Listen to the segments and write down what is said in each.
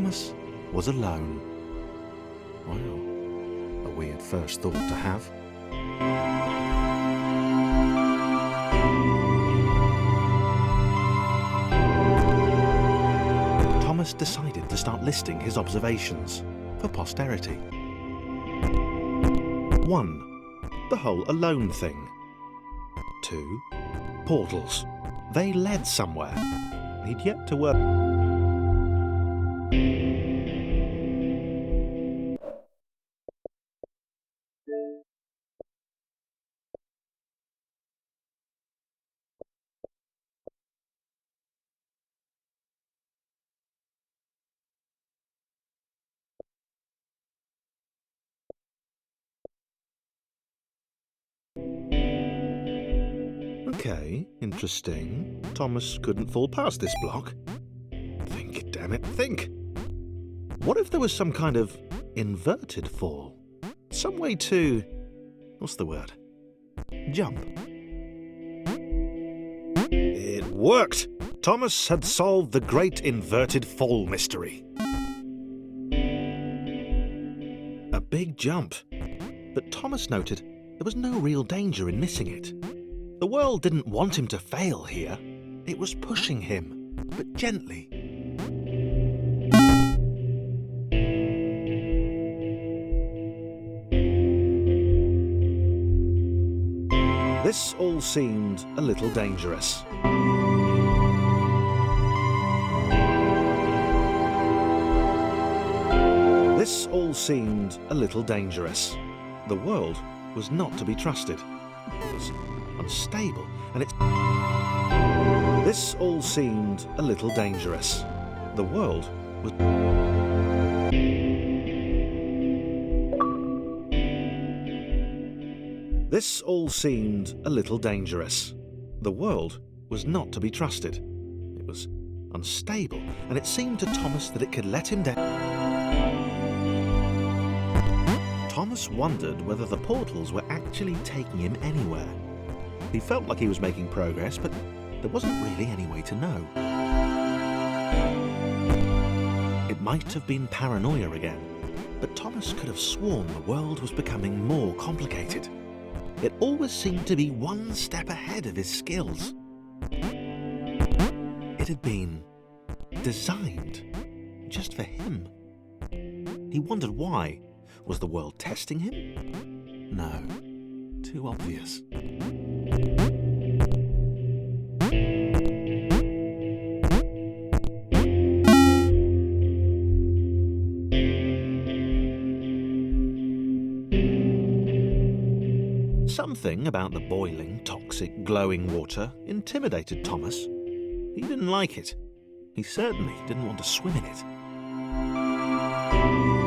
Thomas was alone. Well, a weird first thought to have. Thomas decided to start listing his observations for posterity. 1. The whole alone thing. 2. Portals. They led somewhere. He'd yet to work. Okay, interesting. Thomas couldn't fall past this block. Think, damn it, think! What if there was some kind of inverted fall? Some way to... what's the word? Jump. It worked! Thomas had solved the great inverted fall mystery. A big jump. But Thomas noted there was no real danger in missing it. The world didn't want him to fail here. It was pushing him, but gently. This all seemed a little dangerous. This all seemed a little dangerous. The world was not to be trusted. It was unstable, and it's... This all seemed a little dangerous. The world was... This all seemed a little dangerous. The world was not to be trusted. It was unstable, and it seemed to Thomas that it could let him down. Thomas wondered whether the portals were actually taking him anywhere. He felt like he was making progress, but there wasn't really any way to know. It might have been paranoia again, but Thomas could have sworn the world was becoming more complicated. It always seemed to be one step ahead of his skills. It had been designed just for him. He wondered why. Was the world testing him? No, too obvious. Something about the boiling, toxic, glowing water intimidated Thomas. He didn't like it. He certainly didn't want to swim in it.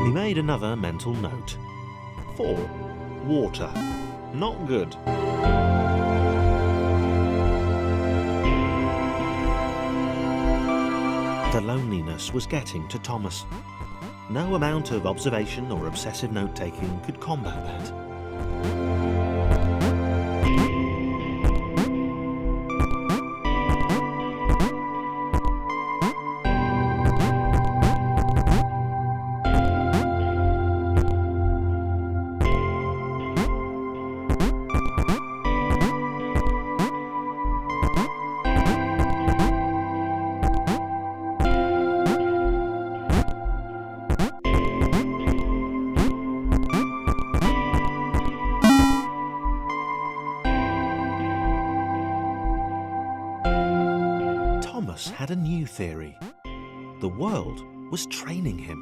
He made another mental note. 4. Water. Not good. The loneliness was getting to Thomas. No amount of observation or obsessive note-taking could combat that. Had a new theory. The world was training him.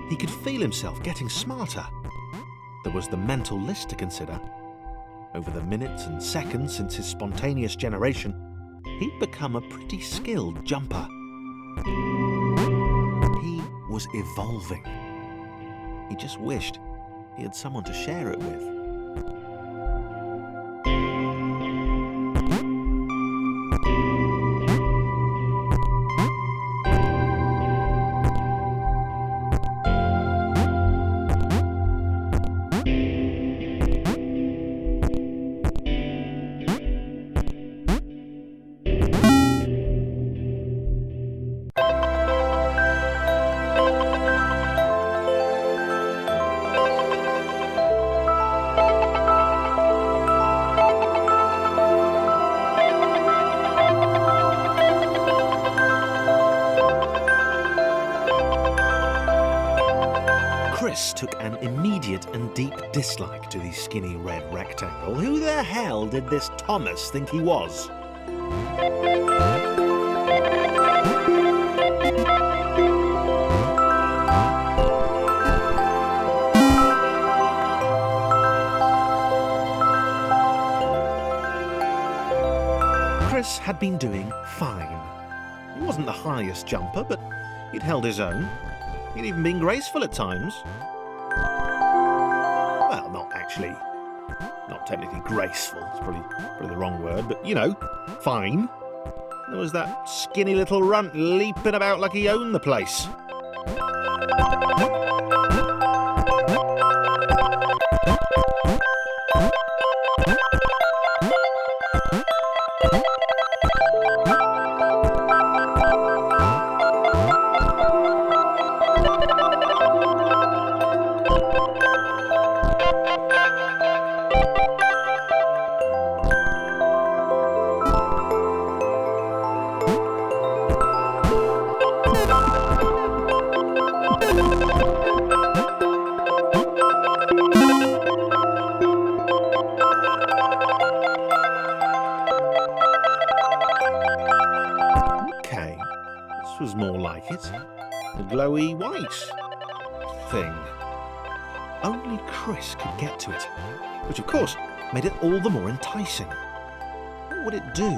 He could feel himself getting smarter. There was the mental list to consider. Over the minutes and seconds since his spontaneous generation, he'd become a pretty skilled jumper. He was evolving. He just wished he had someone to share it with. Chris took an immediate and deep dislike to the skinny red rectangle. Who the hell did this Thomas think he was? Chris had been doing fine. He wasn't the highest jumper, but he'd held his own. He'd even been graceful at times. Well, not technically graceful, it's probably the wrong word, but you know, fine. There was that skinny little runt leaping about like he owned the place. Was more like it. A glowy white thing. Only Chris could get to it, which of course made it all the more enticing. What would it do?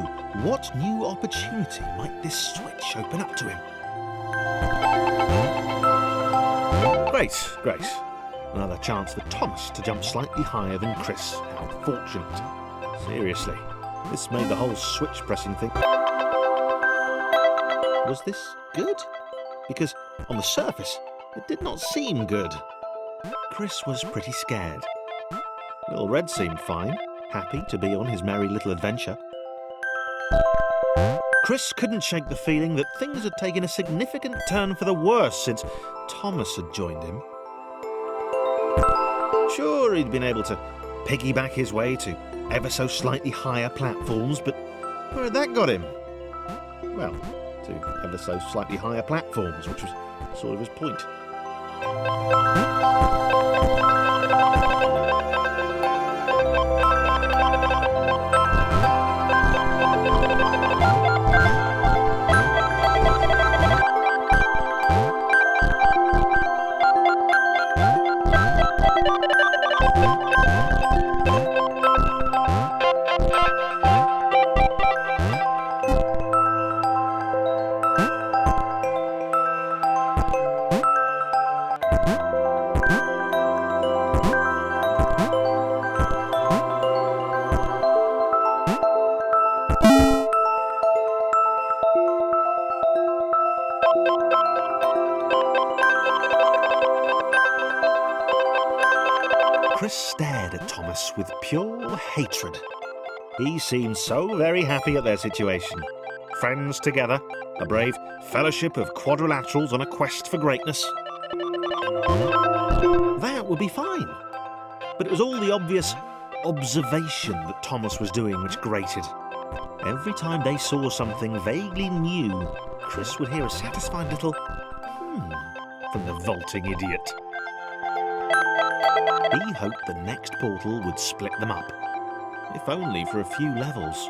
What new opportunity might this switch open up to him? Great. Another chance for Thomas to jump slightly higher than Chris. How fortunate. Seriously, this made the whole switch pressing thing. Was this good? Because on the surface, it did not seem good. Chris was pretty scared. Little Red seemed fine, happy to be on his merry little adventure. Chris couldn't shake the feeling that things had taken a significant turn for the worse since Thomas had joined him. Sure, he'd been able to piggyback his way to ever so slightly higher platforms, but where had that got him? Well, to ever so slightly higher platforms, which was sort of his point. Chris stared at Thomas with pure hatred. He seemed so very happy at their situation. Friends together, a brave fellowship of quadrilaterals on a quest for greatness. That would be fine. But it was all the obvious observation that Thomas was doing which grated. Every time they saw something vaguely new, Chris would hear a satisfied little from the vaulting idiot. He hoped the next portal would split them up, if only for a few levels.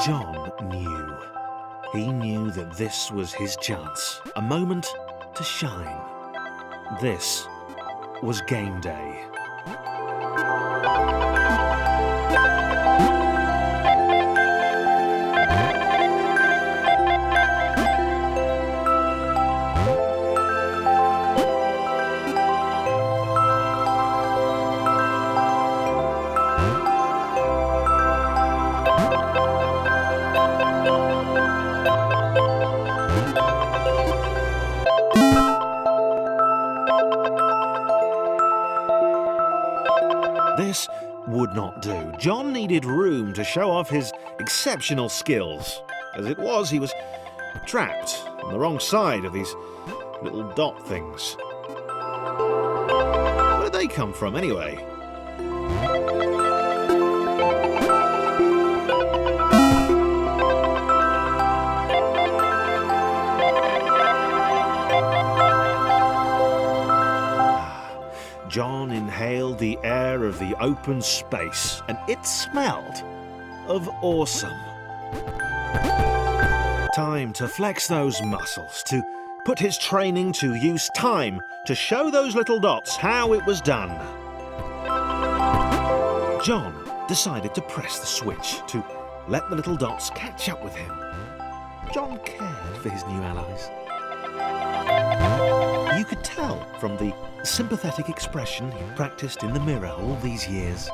John knew. He knew that this was his chance, a moment to shine. This was game day. This would not do. John needed room to show off his exceptional skills. As it was, he was trapped on the wrong side of these little dot things. Where did they come from, anyway? John inhaled the air of the open space, and it smelled of awesome. Time to flex those muscles, to put his training to use, time to show those little dots how it was done. John decided to press the switch to let the little dots catch up with him. John cared for his new allies. You could tell from the sympathetic expression he practiced in the mirror all these years.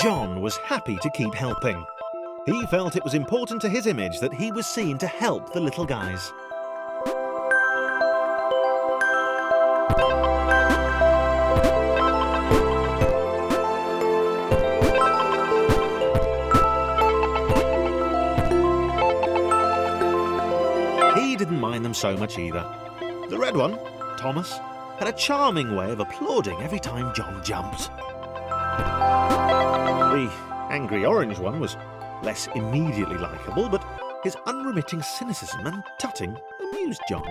John was happy to keep helping. He felt it was important to his image that he was seen to help the little guys. He didn't mind them so much either. The red one, Thomas, had a charming way of applauding every time John jumped. The angry orange one was less immediately likeable, but his unremitting cynicism and tutting amused John.